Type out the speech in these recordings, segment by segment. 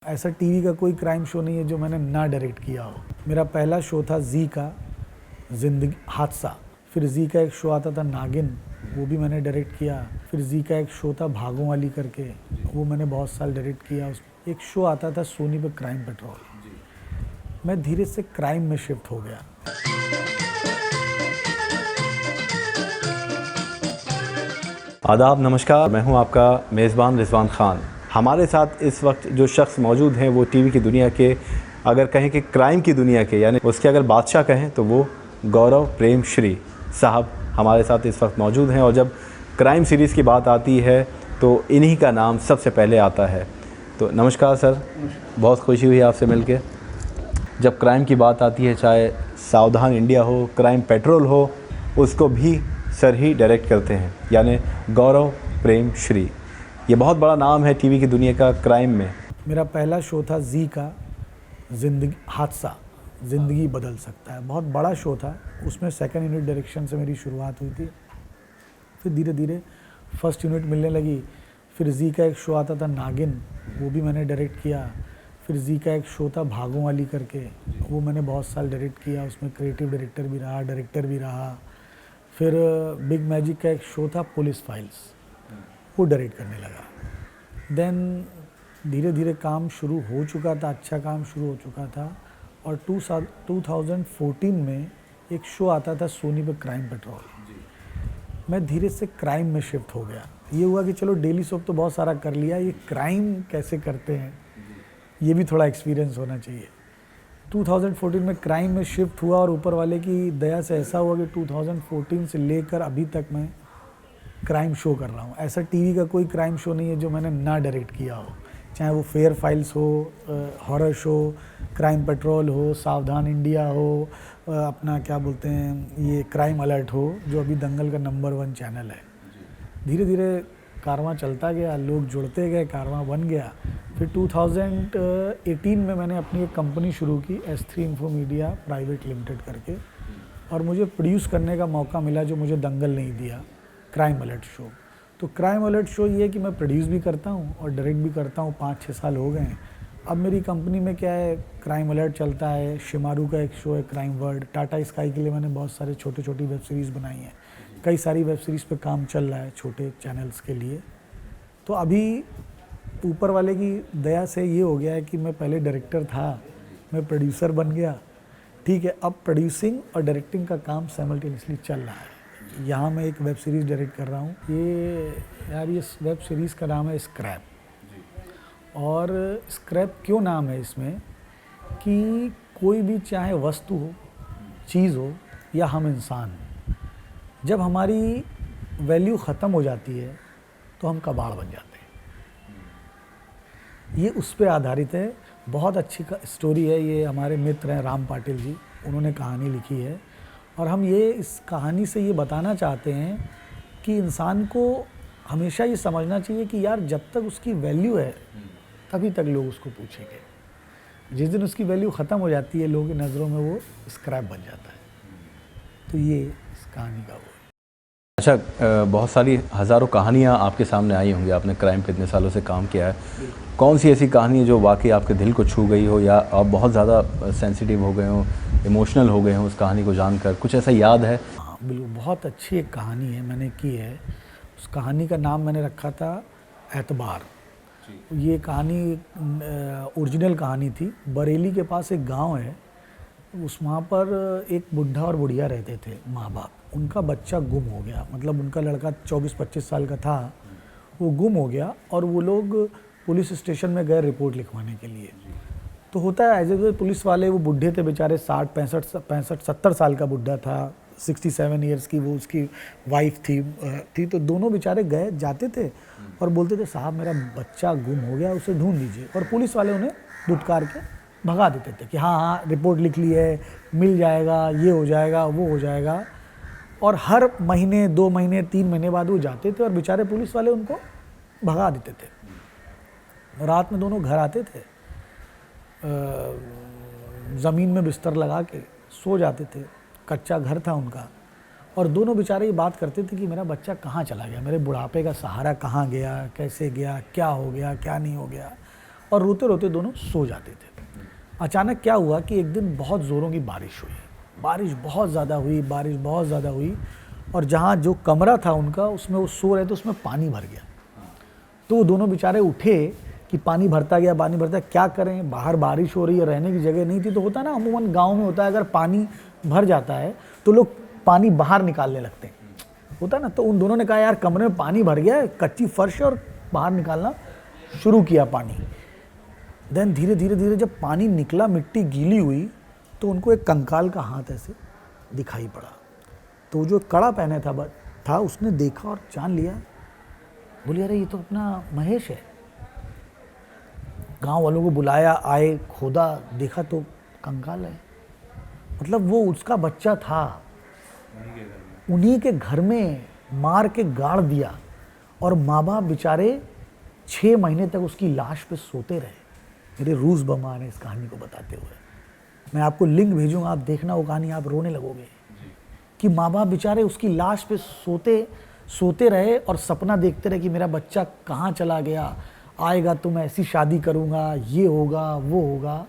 ऐसा टीवी का कोई क्राइम शो नहीं है जो मैंने ना डायरेक्ट किया हो। मेरा पहला शो था जी का जिंदगी हादसा, फिर जी का एक शो आता था नागिन, वो भी मैंने डायरेक्ट किया। फिर जी का एक शो था भागों वाली करके, वो मैंने बहुत साल डायरेक्ट किया। एक शो आता था सोनी पे क्राइम पेट्रोल। मैं धीरे से क्राइम में शिफ्ट हो गया। आदाब, नमस्कार। मैं हूं आपका मेज़बान रिजवान खान। हमारे साथ इस वक्त जो शख्स मौजूद हैं वो टीवी की दुनिया के, अगर कहें कि क्राइम की दुनिया के, यानी उसके अगर बादशाह कहें तो वो गौरव प्रेम श्री साहब हमारे साथ इस वक्त मौजूद हैं। और जब क्राइम सीरीज़ की बात आती है तो इन्हीं का नाम सबसे पहले आता है। तो नमस्कार सर, बहुत खुशी हुई आपसे मिलके। जब क्राइम की बात आती है, चाहे सावधान इंडिया हो, क्राइम पेट्रोल हो, उसको भी सर ही डायरेक्ट करते हैं, यानी गौरव प्रेम श्री। ये बहुत बड़ा नाम है टीवी की दुनिया का क्राइम में। मेरा पहला शो था जी का जिंदगी हादसा, ज़िंदगी बदल सकता है। बहुत बड़ा शो था, उसमें सेकंड यूनिट डायरेक्शन से मेरी शुरुआत हुई थी। फिर धीरे धीरे फर्स्ट यूनिट मिलने लगी। फिर जी का एक शो आता था नागिन, वो भी मैंने डायरेक्ट किया। फिर जी का एक शो था भागों वाली करके, वो मैंने बहुत साल डायरेक्ट किया, उसमें क्रिएटिव डायरेक्टर भी रहा, डायरेक्टर भी रहा। फिर बिग मैजिक का एक शो था पुलिस फाइल्स, वो डायरेक्ट करने लगा। देन धीरे धीरे काम शुरू हो चुका था, अच्छा काम शुरू हो चुका था। और 2014 में एक शो आता था सोनी पे क्राइम पेट्रोल। मैं धीरे से क्राइम में शिफ्ट हो गया। ये हुआ कि चलो डेली सोप तो बहुत सारा कर लिया, ये क्राइम कैसे करते हैं ये भी थोड़ा एक्सपीरियंस होना चाहिए। 2014 में क्राइम में शिफ्ट हुआ और ऊपर वाले की दया से ऐसा हुआ कि 2014 से लेकर अभी तक मैं क्राइम शो कर रहा हूँ। ऐसा टीवी का कोई क्राइम शो नहीं है जो मैंने ना डायरेक्ट किया हो, चाहे वो फेयर फाइल्स हो, हॉरर शो, क्राइम पेट्रोल हो, सावधान इंडिया हो, अपना क्या बोलते हैं ये क्राइम अलर्ट हो, जो अभी दंगल का नंबर 1 चैनल है। धीरे धीरे कारवां चलता गया, लोग जुड़ते गए, कारवां बन गया। फिर 2018 में मैंने अपनी एक कंपनी शुरू की, S3 info media private limited करके, और मुझे प्रोड्यूस करने का मौका मिला जो मुझे दंगल नहीं दिया, क्राइम अलर्ट शो। तो क्राइम अलर्ट शो ये है कि मैं प्रोड्यूस भी करता हूँ और डायरेक्ट भी करता हूँ। 5-6 साल हो गए हैं। अब मेरी कंपनी में क्या है, क्राइम अलर्ट चलता है, शिमारू का एक शो है क्राइम वर्ल्ड, टाटा स्काई के लिए मैंने बहुत सारे छोटी छोटी वेब सीरीज़ बनाई हैं, कई सारी वेब सीरीज़ पे काम चल रहा है छोटे चैनल्स के लिए। तो अभी ऊपर वाले की दया से ये हो गया है कि मैं पहले डायरेक्टर था, मैं प्रोड्यूसर बन गया। ठीक है, अब प्रोड्यूसिंग और डायरेक्टिंग का काम साइमल्टेनियसली चल रहा है। यहाँ मैं एक वेब सीरीज़ डायरेक्ट कर रहा हूँ। ये वेब सीरीज़ का नाम है स्क्रैप। और स्क्रैप क्यों नाम है इसमें कि कोई भी चाहे वस्तु हो, चीज़ हो या हम इंसान, जब हमारी वैल्यू ख़त्म हो जाती है तो हम कबाड़ बन जाते हैं। ये उस पर आधारित है। बहुत अच्छी स्टोरी है। ये हमारे मित्र हैं राम पाटिल जी, उन्होंने कहानी लिखी है। और हम ये इस कहानी से ये बताना चाहते हैं कि इंसान को हमेशा ये समझना चाहिए कि यार जब तक उसकी वैल्यू है तभी तक लोग उसको पूछेंगे। जिस दिन उसकी वैल्यू ख़त्म हो जाती है लोगों की नज़रों में, वो स्क्रैप बन जाता है। तो ये इस कहानी का वो है। अच्छा, बहुत सारी हज़ारों कहानियाँ आपके सामने आई होंगी, आपने क्राइम पे इतने सालों से काम किया है। कौन सी ऐसी कहानी है जो वाकई आपके दिल को छू गई हो, या आप बहुत ज़्यादा सेंसिटिव हो गए हो, इमोशनल हो गए हो उस कहानी को जानकर? कुछ ऐसा याद है? हाँ बिल्कुल, बहुत अच्छी एक कहानी है मैंने की है। उस कहानी का नाम मैंने रखा था एतबार। ये कहानी ओरिजिनल कहानी थी। बरेली के पास एक गांव है, वहाँ पर एक बुढ़ा और बुढ़िया रहते थे, माँ बाप। उनका बच्चा गुम हो गया, मतलब उनका लड़का 24-25 साल का था, वो गुम हो गया। और वो लोग पुलिस स्टेशन में गए रिपोर्ट लिखवाने के लिए। तो होता है एज ए पुलिस वाले, वो बुढ़े थे बेचारे, 60-65-70 साल का बुढ़ा था, 67 ईयर्स की वो उसकी वाइफ थी। तो दोनों बेचारे गए, जाते थे और बोलते थे साहब मेरा बच्चा गुम हो गया, उसे ढूंढ लीजिए। और पुलिस वाले उन्हें धुतकार के भगा देते थे कि हाँ हाँ रिपोर्ट लिख ली है, मिल जाएगा, ये हो जाएगा, वो हो जाएगा। और हर महीने, 2 महीने, 3 महीने बाद वो जाते थे और बेचारे पुलिस वाले उनको भगा देते थे। रात में दोनों घर आते थे, ज़मीन में बिस्तर लगा के सो जाते थे। कच्चा घर था उनका। और दोनों बेचारे ये बात करते थे कि मेरा बच्चा कहाँ चला गया, मेरे बुढ़ापे का सहारा कहाँ गया, कैसे गया, क्या हो गया, क्या नहीं हो गया। और रोते रोते दोनों सो जाते थे। अचानक क्या हुआ कि एक दिन बहुत ज़ोरों की बारिश हुई, बारिश बहुत ज़्यादा हुई और जहाँ जो कमरा था उनका, उसमें वो सो रहे थे, उसमें पानी भर गया। तो वो दोनों बेचारे उठे कि पानी भरता गया, क्या करें, बाहर बारिश हो रही है, रहने की जगह नहीं थी। तो होता ना, अमूमन गांव में होता है, अगर पानी भर जाता है तो लोग पानी बाहर निकालने लगते हैं, होता ना। तो उन दोनों ने कहा यार कमरे में पानी भर गया है, कच्ची फर्श है, और बाहर निकालना शुरू किया पानी। देन धीरे धीरे जब पानी निकला, मिट्टी गीली हुई, तो उनको एक कंकाल का हाथ ऐसे दिखाई पड़ा। तो जो कड़ा पहने था उसने देखा और जान लिया, बोले अरे ये तो अपना महेश है। गांव वालों को बुलाया, आए, खोदा, देखा तो कंकाल है। मतलब वो उसका बच्चा था, उन्हीं के घर में मार के गाड़ दिया, और माँ बाप बेचारे 6 महीने तक उसकी लाश पे सोते रहे। मेरे रूस बमा ने इस कहानी को बताते हुए, मैं आपको लिंक भेजूंगा, आप देखना वो कहानी, आप रोने लगोगे कि माँ बाप बेचारे उसकी लाश पे सोते रहे और सपना देखते रहे कि मेरा बच्चा कहाँ चला गया, आएगा तो मैं ऐसी शादी करूँगा, ये होगा वो होगा।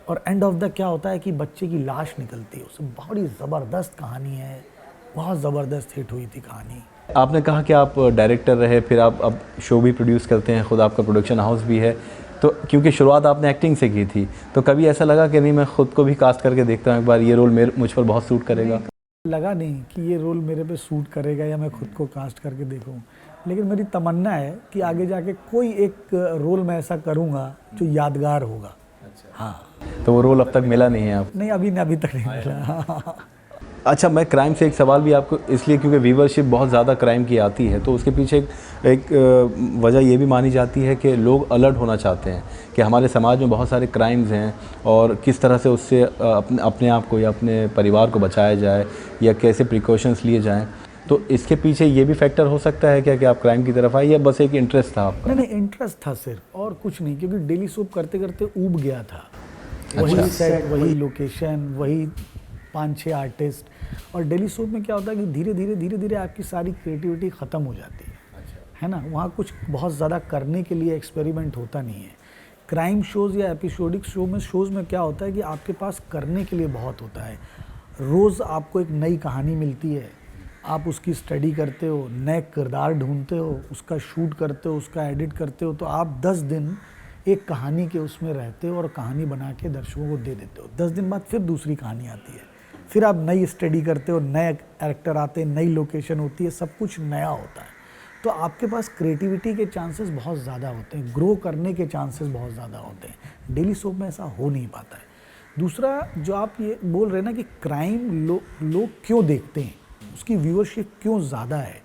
और एंड ऑफ द क्या होता है कि बच्चे की लाश निकलती है। उसमें बड़ी ज़बरदस्त कहानी है, बहुत ज़बरदस्त हिट हुई थी कहानी। आपने कहा कि आप डायरेक्टर रहे, फिर आप अब शो भी प्रोड्यूस करते हैं, खुद आपका प्रोडक्शन हाउस भी है। तो क्योंकि शुरुआत आपने एक्टिंग से की थी, तो कभी ऐसा लगा कि नहीं मैं खुद को भी कास्ट करके देखता हूँ एक बार, ये रोल मुझ पर बहुत सूट करेगा? लगा नहीं कि ये रोल मेरे पे सूट करेगा या मैं खुद को कास्ट करके देखूं, लेकिन मेरी तमन्ना है कि आगे जाके कोई एक रोल मैं ऐसा करूंगा जो यादगार होगा। हाँ, तो वो रोल अब तक मिला नहीं है आप? नहीं, अभी तक नहीं मिला। अच्छा, मैं क्राइम से एक सवाल भी आपको इसलिए, क्योंकि व्यूवरशिप बहुत ज़्यादा क्राइम की आती है, तो उसके पीछे एक वजह ये भी मानी जाती है कि लोग अलर्ट होना चाहते हैं कि हमारे समाज में बहुत सारे क्राइम्स हैं और किस तरह से उससे अपने आप को या अपने परिवार को बचाया जाए या कैसे प्रिकॉशंस लिए जाएं। तो इसके पीछे ये भी फैक्टर हो सकता है क्या कि आप क्राइम की तरफ आए, या बस एक इंटरेस्ट था आपका? नहीं, इंटरेस्ट था सिर्फ, और कुछ नहीं, क्योंकि डेली सोप करते करते ऊब गया था। वही सेट, वही लोकेशन, वही 5-6 आर्टिस्ट। और डेली सोप में क्या होता है कि धीरे धीरे आपकी सारी क्रिएटिविटी ख़त्म हो जाती है ना। वहाँ कुछ बहुत ज़्यादा करने के लिए एक्सपेरिमेंट होता नहीं है। क्राइम शोज़ या एपिसोडिक शोज़ में क्या होता है कि आपके पास करने के लिए बहुत होता है। रोज़ आपको एक नई कहानी मिलती है, आप उसकी स्टडी करते हो, नए किरदार ढूंढते हो, उसका शूट करते हो, उसका एडिट करते हो। तो आप 10 दिन एक कहानी के उसमें रहते हो और कहानी बना के दर्शकों को दे देते हो। 10 दिन बाद फिर दूसरी कहानी आती है, फिर आप नई स्टडी करते हो, नए कैरेक्टर आते हैं, नई लोकेशन होती है, सब कुछ नया होता है। तो आपके पास क्रिएटिविटी के चांसेस बहुत ज़्यादा होते हैं, ग्रो करने के चांसेस बहुत ज़्यादा होते हैं। डेली सोप में ऐसा हो नहीं पाता है। दूसरा, जो आप ये बोल रहे हैं ना कि क्राइम लोग क्यों देखते हैं, उसकी व्यूअरशिप क्यों ज़्यादा है,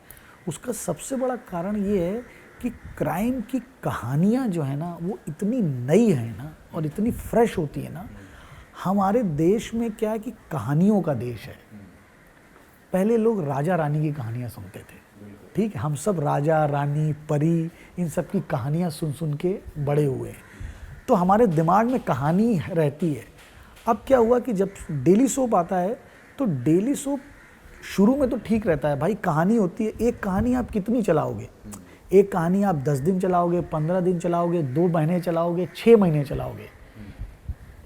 उसका सबसे बड़ा कारण ये है कि क्राइम की कहानियाँ जो है ना वो इतनी नई है ना और इतनी फ्रेश होती है ना। हमारे देश में क्या है कि कहानियों का देश है। पहले लोग राजा रानी की कहानियाँ सुनते थे, ठीक है, हम सब राजा रानी परी इन सब की कहानियाँ सुन के बड़े हुए, तो हमारे दिमाग में कहानी रहती है। अब क्या हुआ कि जब डेली सोप आता है तो डेली सोप शुरू में तो ठीक रहता है, भाई कहानी होती है। एक कहानी आप कितनी चलाओगे? एक कहानी आप 10 दिन चलाओगे, 15 दिन चलाओगे, 2 महीने चलाओगे, 6 महीने चलाओगे,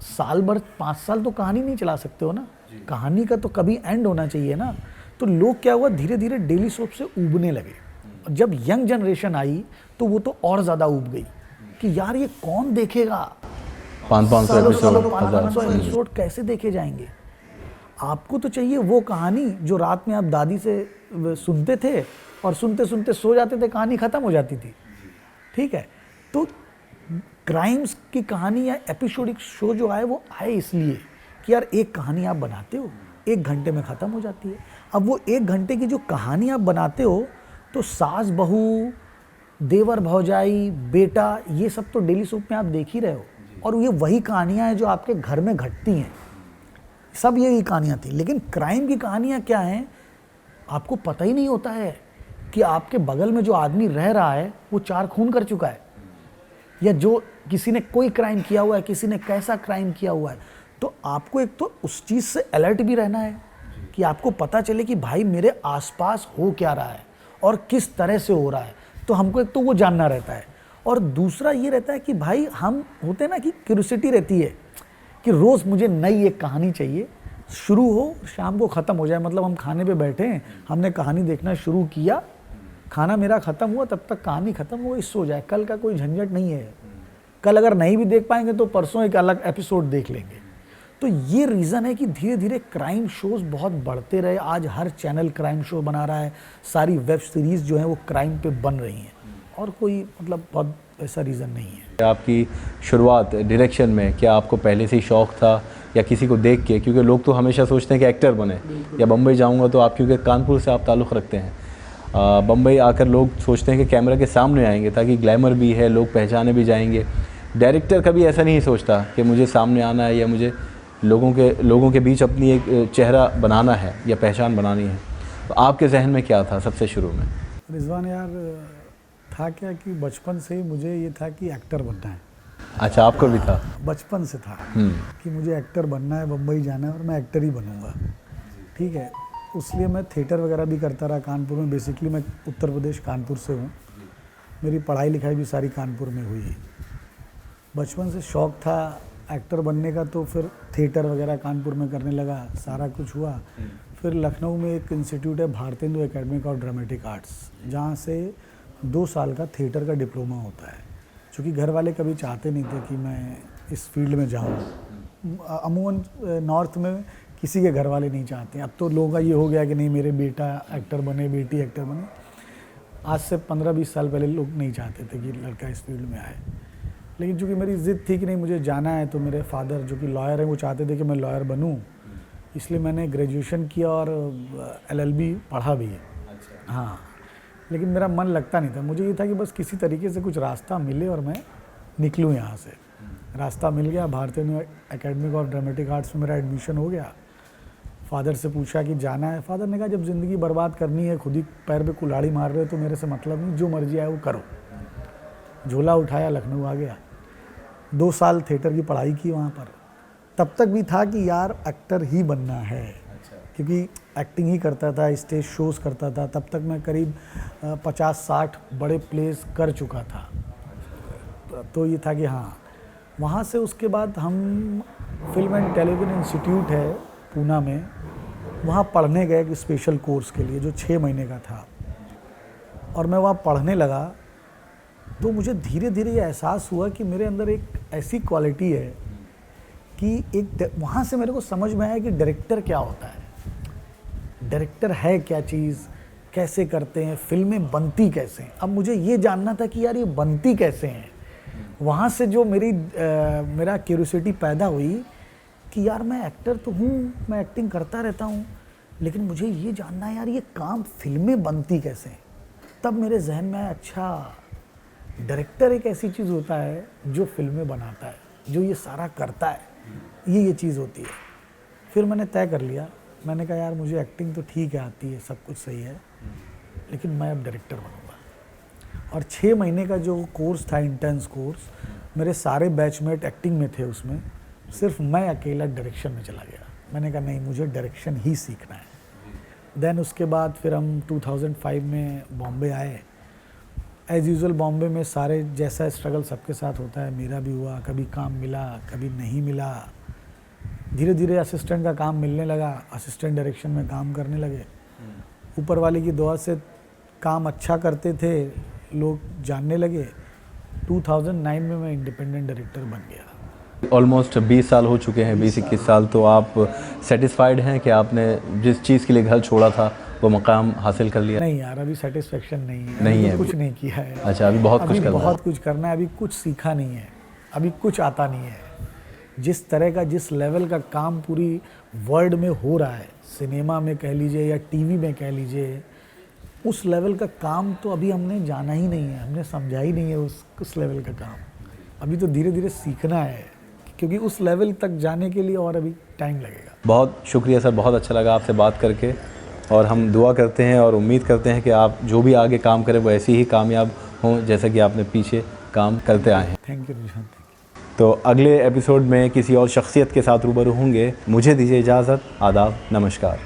साल भर 5 साल तो कहानी नहीं चला सकते हो ना। कहानी का तो कभी एंड होना चाहिए ना। तो लोग क्या हुआ, धीरे धीरे डेली सोप से ऊबने लगे। और जब यंग जनरेशन आई तो वो तो और ज़्यादा ऊब गई कि यार ये कौन देखेगा, 500 एपिसोड कैसे देखे जाएंगे। आपको तो चाहिए वो कहानी जो रात में आप दादी से सुनते थे और सुनते सुनते सो जाते थे, कहानी ख़त्म हो जाती थी, ठीक है। तो क्राइम्स की कहानी या एपिसोडिक शो जो आए वो आए इसलिए कि यार एक कहानी आप बनाते हो, 1 घंटे में ख़त्म हो जाती है। अब वो 1 घंटे की जो कहानी आप बनाते हो, तो सास बहू, देवर भौजाई, बेटा, ये सब तो डेली सोप में आप देख ही रहे हो, और ये वही कहानियाँ हैं जो आपके घर में घटती हैं, सब यही कहानियाँ थी। लेकिन क्राइम की कहानियाँ क्या हैं, आपको पता ही नहीं होता है कि आपके बगल में जो आदमी रह रहा है वो 4 खून कर चुका है, या जो किसी ने कोई क्राइम किया हुआ है, किसी ने कैसा क्राइम किया हुआ है। तो आपको एक तो उस चीज़ से अलर्ट भी रहना है कि आपको पता चले कि भाई मेरे आसपास हो क्या रहा है और किस तरह से हो रहा है। तो हमको एक तो वो जानना रहता है, और दूसरा ये रहता है कि भाई हम होते हैं ना कि क्यूरियोसिटी रहती है कि रोज़ मुझे नई एक कहानी चाहिए, शुरू हो शाम को ख़त्म हो जाए। मतलब हम खाने पे बैठे हैं, हमने कहानी देखना शुरू किया, खाना मेरा ख़त्म हुआ, तब तक कहानी ख़त्म हो गई, सो जाए। कल का कोई झंझट नहीं है। कल अगर नहीं भी देख पाएंगे तो परसों एक अलग एपिसोड देख लेंगे। तो ये रीज़न है कि धीरे धीरे क्राइम शोज़ बहुत बढ़ते रहे। आज हर चैनल क्राइम शो बना रहा है, सारी वेब सीरीज़ जो है वो क्राइम पे बन रही हैं, और कोई मतलब बहुत ऐसा रीज़न नहीं है। आपकी शुरुआत डायरेक्शन में क्या आपको पहले से ही शौक़ था या किसी को देख के? क्योंकि लोग तो हमेशा सोचते हैं कि एक्टर बने, या बम्बई जाऊंगा तो आप, क्योंकि कानपुर से आप ताल्लुक़ रखते हैं, बम्बई आकर लोग सोचते हैं कि कैमरा के सामने आएंगे ताकि ग्लैमर भी है, लोग पहचाने भी जाएंगे। डायरेक्टर कभी ऐसा नहीं सोचता कि मुझे सामने आना है या मुझे लोगों के बीच अपनी एक चेहरा बनाना है या पहचान बनानी है। तो आपके जहन में क्या था सबसे शुरू में? रिजवान यार, था क्या कि बचपन से ही मुझे ये था कि एक्टर बनना है। अच्छा, आपको भी था? बचपन से था कि मुझे एक्टर बनना है, बम्बई जाना है और मैं एक्टर ही बनूंगा। ठीक है, इसलिए मैं थिएटर वगैरह भी करता रहा कानपुर में। बेसिकली मैं उत्तर प्रदेश कानपुर से हूँ, मेरी पढ़ाई लिखाई भी सारी कानपुर में हुई। बचपन से शौक़ था एक्टर बनने का, तो फिर थिएटर वगैरह कानपुर में करने लगा, सारा कुछ हुआ। फिर लखनऊ में एक इंस्टीट्यूट है, Bharatendu academy of dramatic arts, जहाँ से 2 साल का थिएटर का डिप्लोमा होता है। क्योंकि घर वाले कभी चाहते नहीं थे कि मैं इस फील्ड में जाऊँ। अमूमन नॉर्थ में किसी के घर वाले नहीं चाहते। अब तो लोगों का ये हो गया कि नहीं, मेरे बेटा एक्टर बने, बेटी एक्टर बने। आज से 15-20 साल पहले लोग नहीं चाहते थे कि लड़का इस फील्ड में आए। लेकिन चूँकि मेरी ज़िद थी कि नहीं मुझे जाना है, तो मेरे फादर जो कि लॉयर हैं वो चाहते थे कि मैं लॉयर बनूं। इसलिए मैंने ग्रेजुएशन किया और LLB पढ़ा भी है। अच्छा। हाँ, लेकिन मेरा मन लगता नहीं था। मुझे ये था कि बस किसी तरीके से कुछ रास्ता मिले और मैं निकलूँ यहाँ से। रास्ता मिल गया, Bharatendu academy of dramatic arts में मेरा एडमिशन हो गया। फादर से पूछा कि जाना है। फादर ने कहा जब ज़िंदगी बर्बाद करनी है, खुद ही पैर पे कुल्हाड़ी मार रहे हो, तो मेरे से मतलब नहीं, जो मर्जी आए वो करो। झोला उठाया, लखनऊ आ गया। 2 साल थिएटर की पढ़ाई की वहाँ पर। तब तक भी था कि यार एक्टर ही बनना है। अच्छा। क्योंकि एक्टिंग ही करता था, स्टेज शोज़ करता था। तब तक मैं करीब 50-60 बड़े प्लेस कर चुका था। तो ये था कि हाँ, वहाँ से उसके बाद हम फिल्म एंड टेलीविज़न इंस्टीट्यूट है पूना में, वहाँ पढ़ने गए एक स्पेशल कोर्स के लिए जो 6 महीने का था। और मैं वहाँ पढ़ने लगा तो मुझे धीरे धीरे ये एहसास हुआ कि मेरे अंदर एक ऐसी क्वालिटी है कि एक वहाँ से मेरे को समझ में आया कि डायरेक्टर क्या होता है, डायरेक्टर है क्या चीज़, कैसे करते हैं, फिल्में बनती कैसे हैं। अब मुझे ये जानना था कि यार ये बनती कैसे हैं। वहाँ से जो मेरा क्यूरियोसिटी पैदा हुई कि यार मैं एक्टर तो हूँ, मैं एक्टिंग करता रहता हूँ, लेकिन मुझे ये जानना है यार ये काम फिल्में बनती कैसे हैं। तब मेरे जहन में आया, अच्छा डायरेक्टर एक ऐसी चीज़ होता है जो फिल्में बनाता है, जो ये सारा करता है, ये चीज़ होती है। फिर मैंने तय कर लिया, मैंने कहा यार मुझे एक्टिंग तो ठीक है, आती है, सब कुछ सही है, लेकिन मैं अब डायरेक्टर बनूंगा। और 6 महीने का जो कोर्स था, इंटेंस कोर्स, मेरे सारे बैचमेट एक्टिंग में थे, उसमें सिर्फ मैं अकेला डायरेक्शन में चला गया। मैंने कहा नहीं, मुझे डायरेक्शन ही सीखना है। देन उसके बाद फिर हम 2005 में बॉम्बे आए। एज़ यूजुअल बॉम्बे में सारे जैसा स्ट्रगल सबके साथ होता है, मेरा भी हुआ। कभी काम मिला, कभी नहीं मिला। धीरे धीरे असिस्टेंट का काम मिलने लगा, असिस्टेंट डायरेक्शन में काम करने लगे। ऊपर वाले की दुआ से काम अच्छा करते थे, लोग जानने लगे। 2009 में मैं इंडिपेंडेंट डायरेक्टर बन गया। ऑलमोस्ट 20 साल हो चुके हैं, 20-21 साल। तो आप सेटिस्फाइड हैं कि आपने जिस चीज़ के लिए घर छोड़ा था वो मकाम हासिल कर लिया? नहीं यार, अभी सेटिस्फेक्शन नहीं है। नहीं है, कुछ नहीं किया है। अच्छा, अभी बहुत कुछ करना है। बहुत कुछ करना है, अभी कुछ सीखा नहीं है, अभी कुछ आता नहीं है। जिस तरह का, जिस लेवल का काम पूरी वर्ल्ड में हो रहा है, सिनेमा में कह लीजिए या टीवी में कह लीजिए, उस लेवल का काम तो अभी हमने जाना ही नहीं है, हमने समझा ही नहीं है उस लेवल का काम। अभी तो धीरे धीरे सीखना है, क्योंकि उस लेवल तक जाने के लिए और अभी टाइम लगेगा। बहुत शुक्रिया सर, बहुत अच्छा लगा आपसे बात करके। और हम दुआ करते हैं और उम्मीद करते हैं कि आप जो भी आगे काम करें वो ऐसे ही कामयाब हों जैसा कि आपने पीछे काम करते आए हैं। Thank you. तो अगले एपिसोड में किसी और शख्सियत के साथ रूबरू होंगे। मुझे दीजिए इजाज़त। आदाब, नमस्कार।